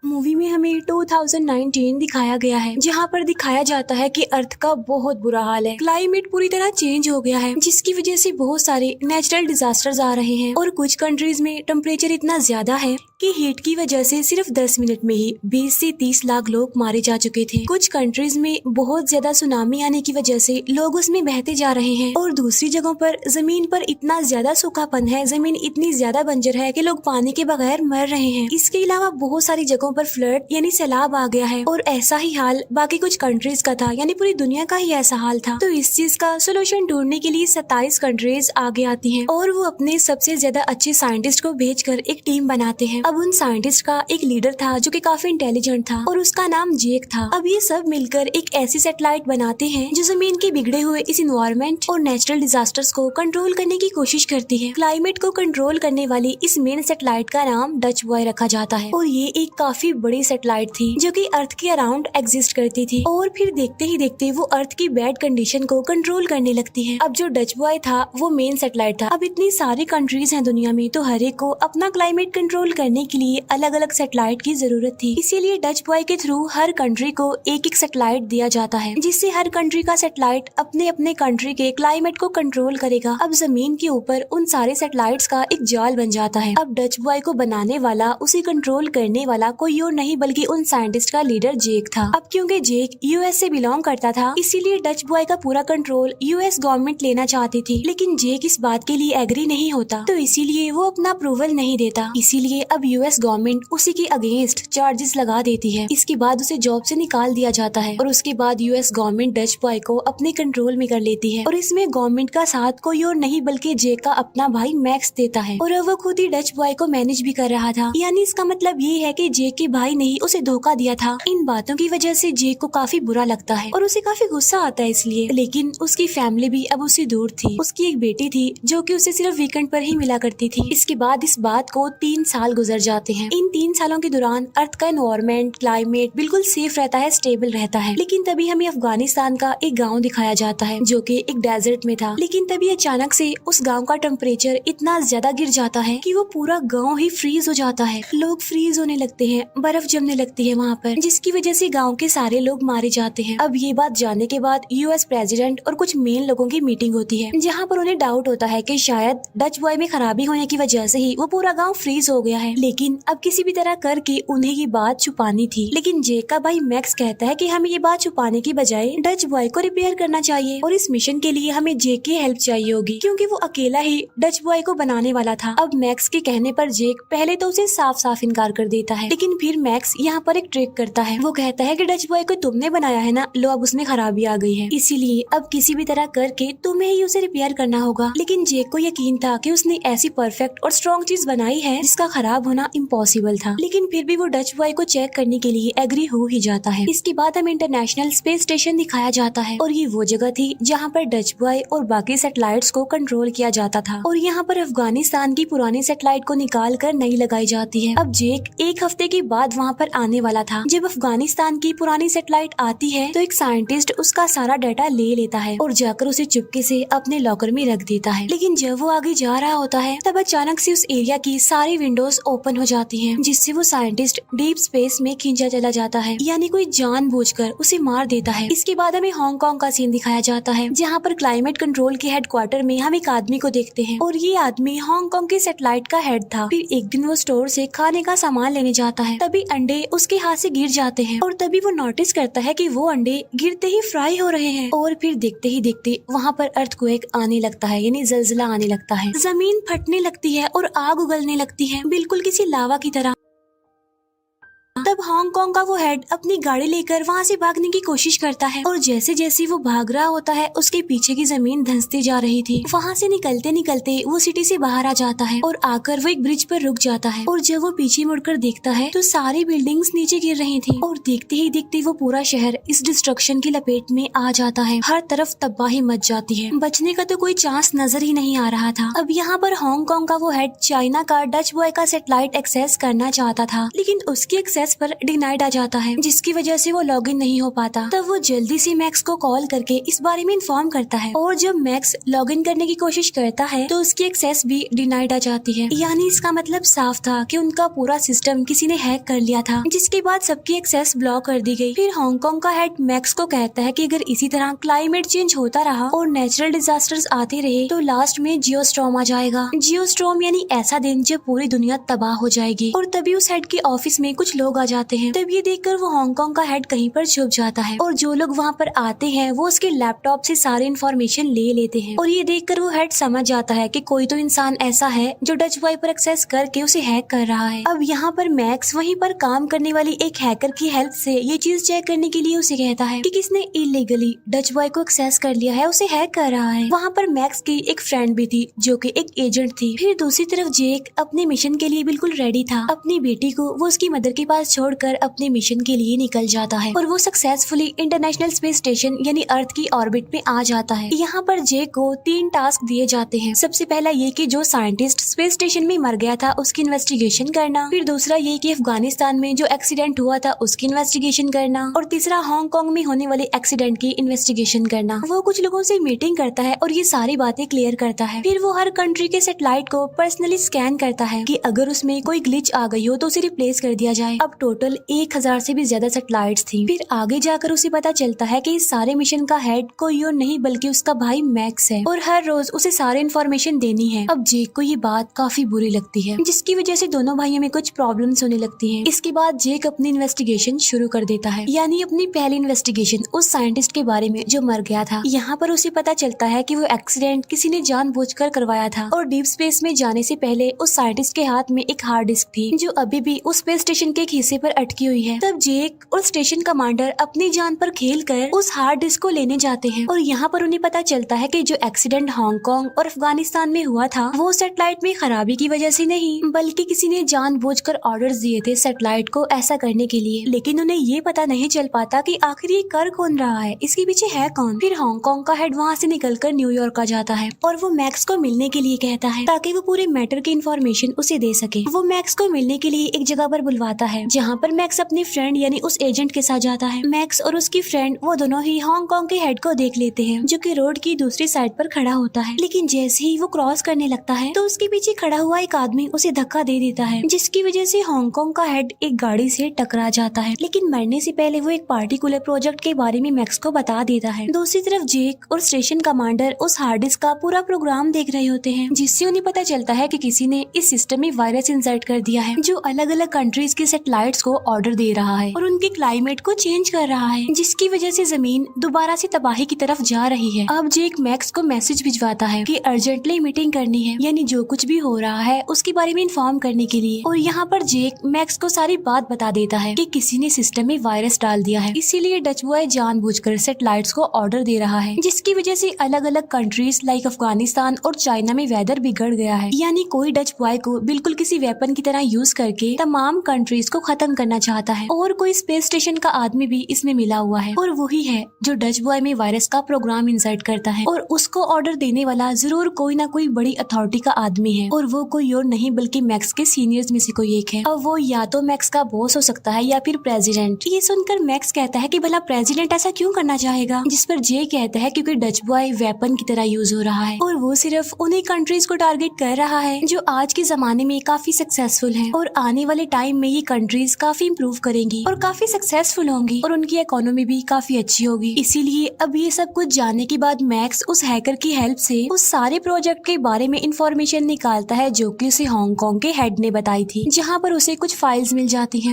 Movie में हमें 2019 दिखाया गया है, जहाँ पर दिखाया जाता है कि अर्थ का बहुत बुरा हाल है। क्लाइमेट पूरी तरह चेंज हो गया है, जिसकी वजह से बहुत सारे नेचुरल डिजास्टर्स आ रहे हैं और कुछ कंट्रीज में टेम्परेचर इतना ज्यादा है कि हीट की वजह से सिर्फ 10 मिनट में ही 20 से 30 लाख लोग मारे जा चुके थे। कुछ कंट्रीज में बहुत ज्यादा सुनामी आने की वजह से लोग उसमें बहते जा रहे हैं और दूसरी जगहों पर जमीन पर इतना ज्यादा सूखापन है, जमीन इतनी ज्यादा बंजर है कि लोग पानी के बगैर मर रहे हैं। इसके अलावा बहुत सारी जगहों पर फ्लड यानी सैलाब आ गया है और ऐसा ही हाल बाकी कुछ कंट्रीज का था, यानी पूरी दुनिया का ही ऐसा हाल था। तो इस चीज का सोल्यूशन ढूंढने के लिए 27 कंट्रीज आगे आती हैं और वो अपने सबसे ज्यादा अच्छे साइंटिस्ट को भेजकर एक टीम बनाते हैं। अब उन साइंटिस्ट का एक लीडर था जो कि काफी इंटेलिजेंट था और उसका नाम जेक था। अब ये सब मिलकर एक ऐसी सैटेलाइट बनाते हैं जो जमीन के बिगड़े हुए इस इन्वायरमेंट और नेचुरल डिजास्टर्स को कंट्रोल करने की कोशिश करती है। क्लाइमेट को कंट्रोल करने वाली इस मेन सैटेलाइट का नाम डच बॉय रखा जाता है और ये एक काफी बड़ी सैटेलाइट थी जो कि अर्थ के अराउंड एग्जिस्ट करती थी और फिर देखते ही देखते वो अर्थ की बैड कंडीशन को कंट्रोल करने लगती है। अब जो डच बॉय था वो मेन सैटेलाइट था। अब इतनी सारी कंट्रीज हैं दुनिया में, तो हर एक को अपना क्लाइमेट कंट्रोल करने के लिए अलग अलग सैटेलाइट की जरूरत थी। इसीलिए डच बॉय के थ्रू हर कंट्री को एक एक सैटेलाइट दिया जाता है, जिससे हर कंट्री का सैटेलाइट अपने अपने कंट्री के क्लाइमेट को कंट्रोल करेगा। अब जमीन के ऊपर उन सारे सैटेलाइट्स का एक जाल बन जाता है। अब डच बॉय को बनाने वाला, उसे कंट्रोल करने वाला कोई और नहीं बल्कि उन साइंटिस्ट का लीडर जेक था। अब क्योंकि जेक यूएस से बिलोंग करता था, इसीलिए डच बॉय का पूरा कंट्रोल यूएस गवर्नमेंट लेना चाहती थी, लेकिन जेक इस बात के लिए एग्री नहीं होता, तो इसीलिए वो अपना अप्रूवल नहीं देता। इसीलिए अब यूएस गवर्नमेंट उसी के अगेंस्ट चार्जेस लगा देती है। इसके बाद उसे जॉब से निकाल दिया जाता है और उसके बाद यूएस गवर्नमेंट डच बॉय को अपने कंट्रोल में कर लेती है और इसमें गवर्नमेंट का साथ कोई और नहीं बल्कि जेक का अपना भाई मैक्स देता है और वो खुद ही डच बॉय को मैनेज भी कर रहा था। यानी इसका मतलब ये है कि जेक के भाई ने ही उसे धोखा दिया था। इन बातों की वजह से जेक को काफी बुरा लगता है और उसे काफी गुस्सा आता है इसलिए। लेकिन उसकी फैमिली भी अब उससे दूर थी। उसकी एक बेटी थी जो कि उसे सिर्फ वीकेंड पर ही मिला करती थी। इसके बाद इस बात को 3 साल गुजर जाते हैं। इन 3 सालों के दौरान अर्थ का एनवायरमेंट, क्लाइमेट बिल्कुल सेफ रहता है, स्टेबल रहता है। लेकिन तभी हमें अफगानिस्तान का एक गाँव दिखाया जाता है जो कि एक डेजर्ट में था। लेकिन तभी अचानक से उस गाँव का टेम्परेचर इतना ज्यादा गिर जाता है कि वो पूरा गाँव ही फ्रीज हो जाता है। लोग फ्रीज होने लगते हैं, बर्फ जमने लगती है वहाँ पर, जिसकी वजह से गाँव के सारे लोग मारे जाते हैं। अब ये बात जानने के बाद यूएस प्रेसिडेंट और कुछ मेन लोगों की मीटिंग होती है, जहाँ पर उन्हें डाउट होता है कि शायद डच बॉय में खराबी होने की वजह से ही वो पूरा गाँव फ्रीज हो गया है। लेकिन अब किसी भी तरह करके उन्हें ये बात छुपानी थी। लेकिन जेक का भाई मैक्स कहता है कि हमें ये बात छुपाने की बजाय डच बॉय को रिपेयर करना चाहिए और इस मिशन के लिए हमें जेक की हेल्प चाहिए होगी, क्योंकि वो अकेला ही डच बॉय को बनाने वाला था। अब मैक्स के कहने पर जेक पहले तो उसे साफ साफ इनकार कर देता है, लेकिन फिर मैक्स यहाँ पर एक ट्रिक करता है। वो कहता है कि डच बॉय को तुमने बनाया है ना, लो अब उसमें खराबी आ गई है, इसीलिए अब किसी भी तरह करके तुम्हें ही उसे रिपेयर करना होगा। लेकिन जेक को यकीन था कि उसने ऐसी परफेक्ट और स्ट्रॉन्ग चीज बनाई है जिसका खराब होना इम्पॉसिबल था। लेकिन फिर भी वो डच बॉय को चेक करने के लिए एग्री हो ही जाता है। इसके बाद हमें इंटरनेशनल स्पेस स्टेशन दिखाया जाता है और ये वो जगह थी जहाँ पर डच बॉय और बाकी सैटेलाइट्स को कंट्रोल किया जाता था और यहाँ पर अफगानिस्तान की पुरानी सैटेलाइट को निकाल कर नई लगाई जाती है। अब जेक एक हफ्ते के बाद वहाँ पर आने वाला था। जब अफगानिस्तान की पुरानी सैटेलाइट आती है तो एक साइंटिस्ट उसका सारा डाटा ले लेता है और जाकर उसे चुपके से अपने लॉकर में रख देता है। लेकिन जब वो आगे जा रहा होता है तब अचानक से उस एरिया की सारी विंडोज ओपन हो जाती हैं, जिससे वो साइंटिस्ट डीप स्पेस में खींचा चला जाता है, यानी कोई जानबूझकर उसे मार देता है। इसके बाद हमें हांगकांग का सीन दिखाया जाता है, जहाँ पर क्लाइमेट कंट्रोल के हेडक्वार्टर में हम एक आदमी को देखते हैं और ये आदमी हांगकांग की सैटेलाइट का हेड था। फिर एक दिन वो स्टोर से खाने का सामान लेने जाता है, तभी अंडे उसके हाथ से गिर जाते हैं और तभी वो नोटिस करता है कि वो अंडे गिरते ही फ्राई हो रहे हैं और फिर देखते ही देखते वहाँ पर अर्थक्वेक आने लगता है, यानी जलजला आने लगता है। जमीन फटने लगती है और आग उगलने लगती है, बिल्कुल किसी लावा की तरह। तब हांगकांग का वो हेड अपनी गाड़ी लेकर वहाँ से भागने की कोशिश करता है और जैसे जैसे वो भाग रहा होता है उसके पीछे की जमीन धंसती जा रही थी। वहाँ से निकलते निकलते वो सिटी से बाहर आ जाता है और आकर वो एक ब्रिज पर रुक जाता है और जब वो पीछे मुड़कर देखता है तो सारी बिल्डिंग्स नीचे गिर रही थी और देखते ही देखते वो पूरा शहर इस डिस्ट्रक्शन की लपेट में आ जाता है। हर तरफ तबाही मच जाती है, बचने का तो कोई चांस नजर ही नहीं आ रहा था। अब यहाँ पर हांगकांग का वो हेड चाइना का डच बॉय का सैटेलाइट एक्सेस करना चाहता था, लेकिन उसकी एक्सेस पर डिनाइड आ जाता है, जिसकी वजह से वो लॉग इन नहीं हो पाता। तब वो जल्दी से मैक्स को कॉल करके इस बारे में इन्फॉर्म करता है, और जब मैक्स लॉग इन करने की कोशिश करता है तो उसकी एक्सेस भी डिनाइड आ जाती है। यानी इसका मतलब साफ था कि उनका पूरा सिस्टम किसी ने हैक कर लिया था, जिसके बाद सबकी एक्सेस ब्लॉक कर दी गई। फिर हांगकांग का हेड मैक्स को कहता है कि अगर इसी तरह क्लाइमेट चेंज होता रहा और नेचुरल डिजास्टर्स आते रहे तो लास्ट में जियोस्टॉर्म आ जाएगा। जियोस्टॉर्म यानी ऐसा दिन जब पूरी दुनिया तबाह हो जाएगी। और तभी उस हेड के ऑफिस में कुछ लोग आ जाते हैं। तब ये देखकर वो हांगकांग का हेड कहीं पर छुप जाता है, और जो लोग वहाँ पर आते हैं वो उसके लैपटॉप से सारी इन्फॉर्मेशन ले लेते हैं। और ये देखकर वो हेड समझ जाता है कि कोई तो इंसान ऐसा है जो डच बॉय पर एक्सेस करके उसे हैक कर रहा है। अब यहाँ पर मैक्स वहीं पर काम करने वाली एक हैकर की हेल्प से ये चीज चेक करने के लिए उसे कहता है कि किसने इलीगली डच बॉय को एक्सेस कर लिया है, उसे हैक कर रहा है। वहाँ पर मैक्स की एक फ्रेंड भी थी जो कि एक एजेंट थी। फिर दूसरी तरफ जेक अपने मिशन के लिए बिल्कुल रेडी था। अपनी बेटी को वो उसकी मदर के पास छोड़कर अपने मिशन के लिए निकल जाता है, और वो सक्सेसफुली इंटरनेशनल स्पेस स्टेशन यानी अर्थ की ऑर्बिट में आ जाता है। यहाँ पर जेक को 3 टास्क दिए जाते हैं। सबसे पहला ये कि जो साइंटिस्ट स्पेस स्टेशन में मर गया था उसकी इन्वेस्टिगेशन करना, फिर दूसरा ये कि अफगानिस्तान में जो एक्सीडेंट हुआ था उसकी इन्वेस्टिगेशन करना, और तीसरा हांगकांग में होने वाले एक्सीडेंट की इन्वेस्टिगेशन करना। वो कुछ लोगों से मीटिंग करता है और ये सारी बातें क्लियर करता है। फिर वो हर कंट्री के सैटेलाइट को पर्सनली स्कैन करता है कि अगर उसमें कोई ग्लिच आ गई हो तो उसे रिप्लेस कर दिया जाए। अब टोटल 1000 से भी ज्यादा सैटेलाइट्स थी। फिर आगे जाकर उसे पता चलता है कि इस सारे मिशन का हेड कोई और नहीं बल्कि उसका भाई मैक्स है, और हर रोज उसे सारी इन्फॉर्मेशन देनी है। अब जेक को ये बात काफी बुरी लगती है, जिसकी वजह से दोनों भाइयों में कुछ प्रॉब्लम्स होने लगती हैं। इसके बाद जेक अपनी इन्वेस्टिगेशन शुरू कर देता है, यानी अपनी पहली इन्वेस्टिगेशन उस साइंटिस्ट के बारे में जो मर गया था। यहाँ पर उसे पता चलता है कि वो एक्सीडेंट किसी ने जानबूझकर करवाया था, और डीप स्पेस में जाने से पहले उस साइंटिस्ट के हाथ में एक हार्ड डिस्क थी जो अभी भी उस स्पेस स्टेशन के एक हिस्से पर अटकी हुई है। तब जेक और स्टेशन कमांडर अपनी जान पर खेल कर उस हार्ड डिस्क को लेने जाते हैं, और यहाँ पर उन्हें पता चलता है कि जो एक्सीडेंट हांगकांग और अफगानिस्तान में हुआ था वो सैटेलाइट में खराबी की वजह से नहीं बल्कि किसी ने जानबूझकर ऑर्डर्स दिए थे सैटेलाइट को ऐसा करने के लिए। लेकिन उन्हें ये पता नहीं चल पाता कि आखिर ये कर कौन रहा है, इसके पीछे है कौन। फिर हांगकांग का हेड वहाँ से निकलकर न्यूयॉर्क आ जाता है, और वो मैक्स को मिलने के लिए कहता है ताकि वो पूरे मैटर की इन्फॉर्मेशन उसे दे सके। वो मैक्स को मिलने के लिए एक जगह पर बुलवाता है, जहाँ पर मैक्स अपने फ्रेंड यानी उस एजेंट के साथ जाता है। मैक्स और उसकी फ्रेंड वो दोनों ही हांगकांग के हेड को देख लेते हैं, जो कि रोड की दूसरी साइड पर खड़ा होता है। लेकिन जैसे ही वो क्रॉस करने लगता है तो उसके पीछे खड़ा हुआ एक आदमी उसे धक्का दे देता है, जिसकी वजह से हांगकांग का हेड एक गाड़ी से टकरा जाता है। लेकिन मरने से पहले वो एक पार्टिकुलर प्रोजेक्ट के बारे में मैक्स को बता देता है। दूसरी तरफ जेक और स्टेशन कमांडर उस हार्ड डिस्क का पूरा प्रोग्राम देख रहे होते हैं, जिससे उन्हें पता चलता है कि किसी ने इस सिस्टम में वायरस इंसर्ट कर दिया है, जो अलग अलग कंट्रीज के सैटेलाइट्स को ऑर्डर दे रहा है और उनके क्लाइमेट को चेंज कर रहा है, जिसकी वजह से जमीन दोबारा से तबाही की तरफ जा रही है। अब जेक मैक्स को मैसेज भिजवाता है कि अर्जेंटली मीटिंग करनी है, यानी जो कुछ भी हो रहा है उसके बारे में इन्फॉर्म करने के लिए। और यहाँ पर जेक मैक्स को सारी बात बता देता है कि किसी ने सिस्टम में वायरस डाल दिया है, इसीलिए डच बॉय जानबूझकर सैटेलाइट्स को ऑर्डर दे रहा है, जिसकी वजह से अलग अलग कंट्रीज लाइक अफगानिस्तान और चाइना में वेदर बिगड़ गया है। यानी कोई डच बॉय को बिल्कुल किसी वेपन की तरह यूज करके तमाम कंट्रीज को खत्म करना चाहता है। और कोई स्पेस स्टेशन का आदमी भी इसमें मिला हुआ है, और वही है जो डच बॉय में वायरस का प्रोग्राम इंसर्ट करता है, और उसको ऑर्डर देने वाला जरूर कोई ना कोई बड़ी अथॉरिटी का आदमी है, और वो कोई और नहीं बल्कि मैक्स के सीनियर्स में से कोई एक है। अब वो या तो मैक्स का बॉस हो सकता है या फिर प्रेसिडेंट। ये सुनकर मैक्स कहता है कि भला प्रेसिडेंट ऐसा क्यों करना चाहेगा, जिस पर जे कहता है क्योंकि डच बॉय वेपन की तरह यूज हो रहा है, और वो सिर्फ उन्हीं कंट्रीज को टारगेट कर रहा है जो आज के जमाने में काफी सक्सेसफुल है, और आने वाले टाइम में ये कंट्रीज काफी इम्प्रूव करेंगी और काफी सक्सेसफुल होंगी, और उनकी इकोनॉमी भी काफी अच्छी होगी। इसीलिए अब ये सब कुछ जानने के बाद मैक्स उस हैकर की हेल्प से उस सारे प्रोजेक्ट के बारे में इंफॉर्मेशन निकालता है जो कि उसे हांगकांग के हेड ने बताई थी, जहाँ पर उसे कुछ फाइल्स मिल जाती हैं,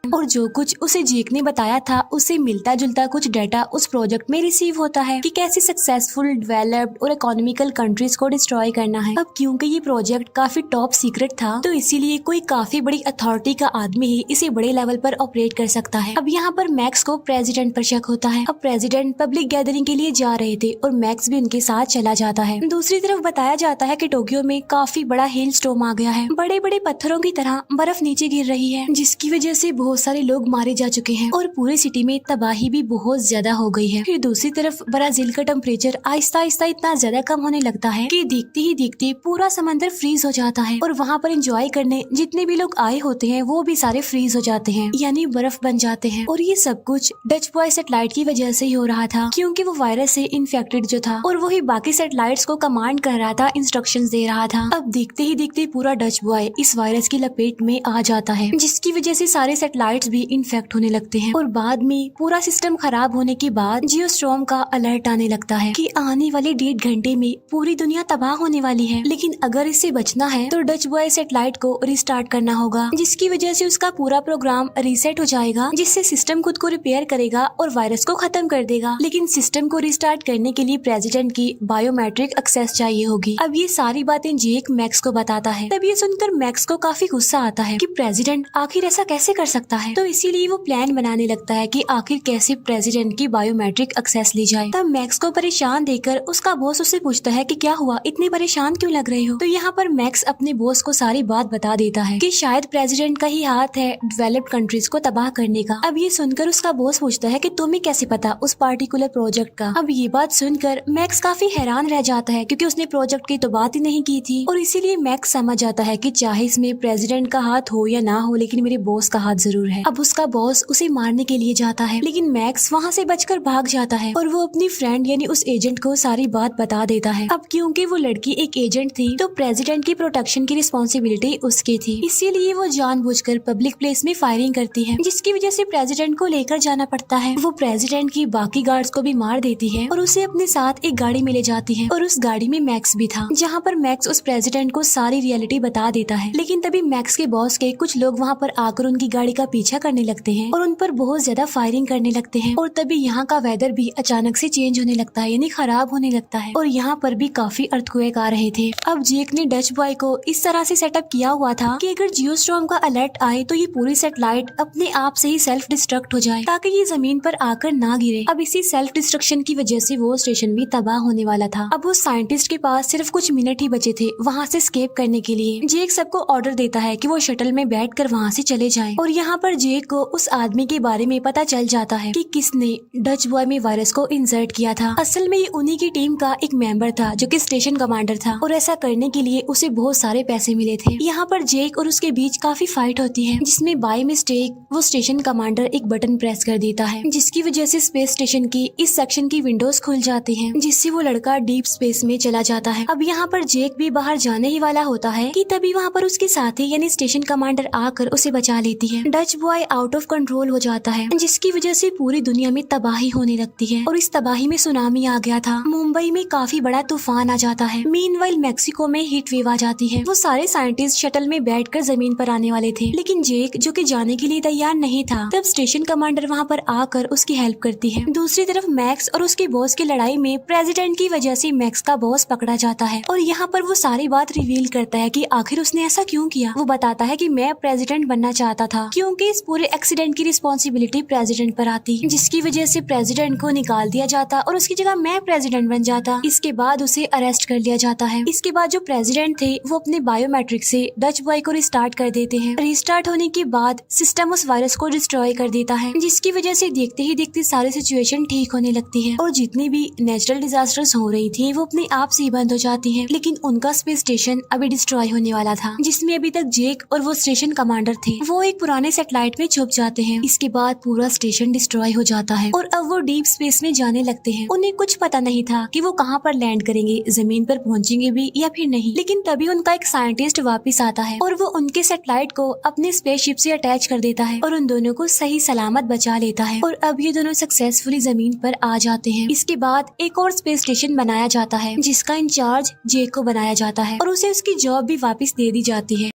और जो कुछ उसे जेक ने बताया था उसे मिलता जुलता कुछ डाटा उस प्रोजेक्ट में रिसीव होता है कि कैसे सक्सेसफुल डेवलप्ड और इकोनॉमिकल कंट्रीज को डिस्ट्रॉय करना है। अब क्योंकि ये प्रोजेक्ट काफी टॉप सीक्रेट था तो इसीलिए कोई काफी बड़ी अथॉरिटी का आदमी ही इसे बड़े लेवल पर ऑपरेट कर सकता है। अब यहाँ पर मैक्स को प्रेसिडेंट पर शक होता है। अब प्रेसिडेंट पब्लिक गैदरिंग के लिए जा रहे थे और मैक्स भी उनके साथ चला जाता है। दूसरी तरफ बताया जाता है कि टोक्यो में काफी बड़ा हेल स्टॉर्म आ गया है, बड़े बड़े पत्थरों की तरह बर्फ नीचे गिर रही है, जिसकी वजह से बहुत बहुत सारे लोग मारे जा चुके हैं और पूरी सिटी में तबाही भी बहुत ज्यादा हो गई है। फिर दूसरी तरफ ब्राजील का टेम्परेचर आहिस्ता आहिस्ता इतना ज्यादा कम होने लगता है कि देखते ही देखते पूरा समंदर फ्रीज हो जाता है और वहाँ पर एंजॉय करने जितने भी लोग आए होते हैं वो भी सारे फ्रीज हो जाते हैं, यानी बर्फ बन जाते हैं। और ये सब कुछ डच बॉय सैटेलाइट की वजह से ही हो रहा था, क्योंकि वो वायरस से इन्फेक्टेड जो था और वही बाकी सैटेलाइट्स को कमांड कर रहा था, इंस्ट्रक्शंस दे रहा था। अब देखते ही देखते पूरा डच बॉय इस वायरस की लपेट में आ जाता है, जिसकी वजह से सारे सैटेलाइट्स भी इन्फेक्ट होने लगते हैं। और बाद में पूरा सिस्टम खराब होने के बाद जियोस्टॉर्म का अलर्ट आने लगता है कि आने वाले 1.5 घंटे में पूरी दुनिया तबाह होने वाली है। लेकिन अगर इससे बचना है तो डच बॉय सैटेलाइट को रिस्टार्ट करना होगा, जिसकी वजह से उसका पूरा प्रोग्राम रीसेट हो जाएगा, जिससे सिस्टम खुद को रिपेयर करेगा और वायरस को खत्म कर देगा। लेकिन सिस्टम को रिस्टार्ट करने के लिए प्रेसिडेंट की बायोमेट्रिक एक्सेस चाहिए होगी। अब ये सारी बातें जेक मैक्स को बताता है। तब ये सुनकर मैक्स को काफी गुस्सा आता है कि प्रेसिडेंट आखिर ऐसा कैसे कर सकता है। तो इसीलिए वो प्लान बनाने लगता है कि आखिर कैसे प्रेसिडेंट की बायोमेट्रिक एक्सेस ली जाए। तब मैक्स को परेशान देखकर उसका बॉस उससे पूछता है कि क्या हुआ, इतने परेशान क्यों लग रहे हो। तो यहाँ पर मैक्स अपने बॉस को सारी बात बता देता है कि शायद प्रेसिडेंट का ही हाथ है डेवलप्ड कंट्रीज को तबाह करने का। अब ये सुनकर उसका बॉस पूछता है कि तुम्हें कैसे पता उस पार्टिकुलर प्रोजेक्ट का। अब ये बात सुनकर मैक्स काफी हैरान रह जाता है, क्योंकि उसने प्रोजेक्ट की तो बात ही नहीं की थी। और इसीलिए मैक्स समझ जाता है कि चाहे इसमें प्रेसिडेंट का हाथ हो या ना हो, लेकिन मेरे बॉस का हाथ जरूर है। अब उसका बॉस उसे मारने के लिए जाता है, लेकिन मैक्स वहाँ से बचकर भाग जाता है और वो अपनी फ्रेंड यानी उस एजेंट को सारी बात बता देता है। अब क्योंकि वो लड़की एक एजेंट थी तो प्रेसिडेंट की प्रोटेक्शन की रिस्पॉन्सिबिलिटी उसकी थी, इसीलिए वो जानबूझकर पब्लिक प्लेस में फायरिंग करती है, जिसकी वजह से प्रेसिडेंट को लेकर जाना पड़ता है। वो प्रेसिडेंट की बाकी गार्ड्स को भी मार देती है और उसे अपने साथ एक गाड़ी में ले जाती है और उस गाड़ी में मैक्स भी था, जहाँ पर मैक्स उस प्रेसिडेंट को सारी रियलिटी बता देता है। लेकिन तभी मैक्स के बॉस के कुछ लोग वहाँ पर आकर उनकी गाड़ी का पीछा करने लगते हैं और उन पर बहुत ज्यादा फायरिंग करने लगते हैं। और तभी यहाँ का वेदर भी अचानक से चेंज होने लगता है, यानी खराब होने लगता है और यहाँ पर भी काफी अर्थक्वेक आ रहे थे। अब जेक ने डच बॉय को इस तरह से सेटअप किया हुआ था कि अगर जियोस्टॉर्म का अलर्ट आए तो ये पूरी सैटेलाइट अपने आप से ही सेल्फ डिस्ट्रक्ट हो जाए, ताकि ये जमीन पर आकर ना गिरे। अब इसी सेल्फ डिस्ट्रक्शन की वजह से वो स्टेशन भी तबाह होने वाला था। अब उस साइंटिस्ट के पास सिर्फ कुछ मिनट ही बचे थे वहाँ से एस्केप करने के लिए। जेक सबको ऑर्डर देता है कि वो शटल में बैठकर वहाँ से चले जाएं। और यहाँ पर जेक को उस आदमी के बारे में पता चल जाता है कि किसने डच बॉय में वायरस को इंसर्ट किया था। असल में ये उन्हीं की टीम का एक मेंबर था जो कि स्टेशन कमांडर था, और ऐसा करने के लिए उसे बहुत सारे पैसे मिले थे। यहाँ पर जेक और उसके बीच काफी फाइट होती है, जिसमें बाय मिस्टेक वो स्टेशन कमांडर एक बटन प्रेस कर देता है, जिसकी वजह से स्पेस स्टेशन की इस सेक्शन की विंडोज खुल जाती हैं, जिससे वो लड़का डीप स्पेस में चला जाता है। अब यहाँ पर जेक भी बाहर जाने ही वाला होता है कि तभी वहाँ पर उसके साथी यानी स्टेशन कमांडर आकर उसे बचा लेती है। Dutch boy out of control हो जाता है, जिसकी वजह से पूरी दुनिया में तबाही होने लगती है और इस तबाही में सुनामी आ गया था। मुंबई में काफी बड़ा तूफान आ जाता है। मीनवाइल मैक्सिको में हीट वेव आ जाती है। वो सारे साइंटिस्ट शटल में बैठकर जमीन पर आने वाले थे, लेकिन जेक जो कि जाने के लिए तैयार नहीं था, तब स्टेशन कमांडर वहाँ पर आकर उसकी हेल्प करती है। दूसरी तरफ मैक्स और उसके बॉस की लड़ाई में प्रेसिडेंट की वजह से मैक्स का बॉस पकड़ा जाता है और यहाँ पर वो सारी बात रिवील करता है कि आखिर उसने ऐसा क्यों किया। वो बताता है कि मैं प्रेसिडेंट बनना चाहता था, क्योंकि इस पूरे एक्सीडेंट की रिस्पॉन्सिबिलिटी प्रेसिडेंट पर आती, जिसकी वजह से प्रेसिडेंट को निकाल दिया जाता और उसकी जगह मैं प्रेसिडेंट बन जाता। इसके बाद उसे अरेस्ट कर लिया जाता है। इसके बाद जो प्रेसिडेंट थे वो अपने बायोमेट्रिक से डच बॉय को रिस्टार्ट कर देते हैं। रिस्टार्ट होने के बाद सिस्टम उस वायरस को डिस्ट्रॉय कर देता है, जिसकी वजह से देखते ही देखते सारी सिचुएशन ठीक होने लगती है और जितनी भी नेचुरल डिजास्टर्स हो रही थी वो अपने आप से ही बंद हो जाती हैं। लेकिन उनका स्पेस स्टेशन अभी डिस्ट्रॉय होने वाला था, जिसमें अभी तक जेक और वो स्टेशन कमांडर थे, वो एक पुराने सैटेलाइट में छुप जाते हैं। इसके बाद पूरा स्टेशन डिस्ट्रॉय हो जाता है और अब वो डीप स्पेस में जाने लगते हैं। उन्हें कुछ पता नहीं था कि वो कहाँ पर लैंड करेंगे, जमीन पर पहुँचेंगे भी या फिर नहीं। लेकिन तभी उनका एक साइंटिस्ट वापिस आता है और वो उनके सैटेलाइट को अपने स्पेसशिप से अटैच कर देता है और उन दोनों को सही सलामत बचा लेता है और अब ये दोनों सक्सेसफुली जमीन पर आ जाते हैं। इसके बाद एक और स्पेस स्टेशन बनाया जाता है, जिसका इंचार्ज जेक को बनाया जाता है और उसे उसकी जॉब भी वापस दे दी जाती है।